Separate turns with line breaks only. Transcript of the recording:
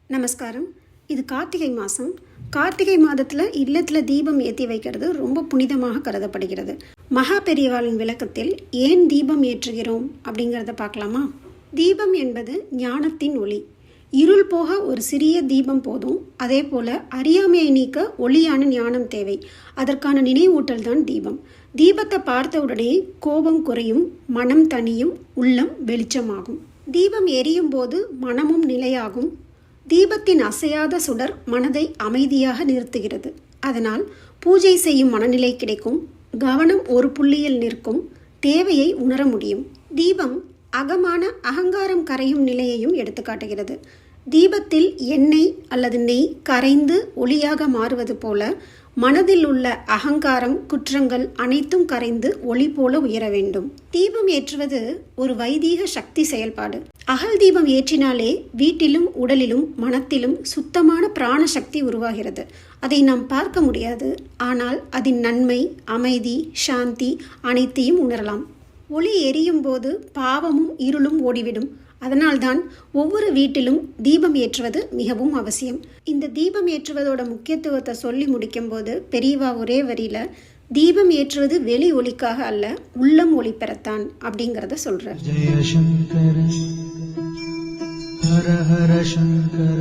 நமஸ்காரம். இது கார்த்திகை மாதம். கார்த்திகை மாதத்தில் இல்லத்தில் தீபம் ஏற்றி வைக்கிறது ரொம்ப புனிதமாக கருதப்படுகிறது. மகா பெரியவாளின் விளக்கத்தில் ஏன் தீபம் ஏற்றுகிறோம் அப்படிங்கிறத பார்க்கலாமா? தீபம் என்பது ஞானத்தின் ஒளி. இருள் போக ஒரு சிறிய தீபம் போதும். அதே போல் அறியாமையை நீக்க ஒளியான ஞானம் தேவை. அதற்கான நினைவூட்டல் தான் தீபம். தீபத்தை பார்த்த உடனே கோபம் குறையும், மனம் தனியும், உள்ளம் வெளிச்சமாகும். தீபம் எரியும் போது மனமும் நிலையாகும். தீபத்தின் அசையாத சுடர் மனதை அமைதியாக நிறுத்துகிறது. அதனால் பூஜை செய்யும் மனநிலை கிடைக்கும். கவனம் ஒரு புள்ளியில் நிற்கும். தேவையை உணர முடியும். தீபம் அகமான அகங்காரம் கரையும் நிலையையும் எடுத்துக்காட்டுகிறது. தீபத்தில் எண்ணெய் அல்லது நெய் கரைந்து ஒளியாக மாறுவது போல மனதில் உள்ள அகங்காரம், குற்றங்கள் அனைத்தும் கரைந்து ஒளி போல உயர வேண்டும். தீபம் ஏற்றுவது ஒரு வைதீக சக்தி செயல்பாடு. அகல் தீபம் ஏற்றினாலே வீட்டிலும் உடலிலும் மனத்திலும் சுத்தமான பிராண சக்தி உருவாகிறது. அதை நாம் பார்க்க முடியாது, ஆனால் அதன் நன்மை, அமைதி, சாந்தி அனைத்தையும் உணரலாம். ஒளி எரியும் போது பாவமும் இருளும் ஓடிவிடும். அதனால்தான் ஒவ்வொரு வீட்டிலும் தீபம் ஏற்றுவது மிகவும் அவசியம். இந்த தீபம் ஏற்றுவதோட முக்கியத்துவத்தை சொல்லி முடிக்கும் போது பெரியவா ஒரே வரியில தீபம் ஏற்றுவது வெளி ஒளிக்காக அல்ல, உள்ளம் ஒளி பெறத்தான் அப்படிங்கிறத சொல்றார். ஜெய சங்கர ஹர ஹர சங்கர.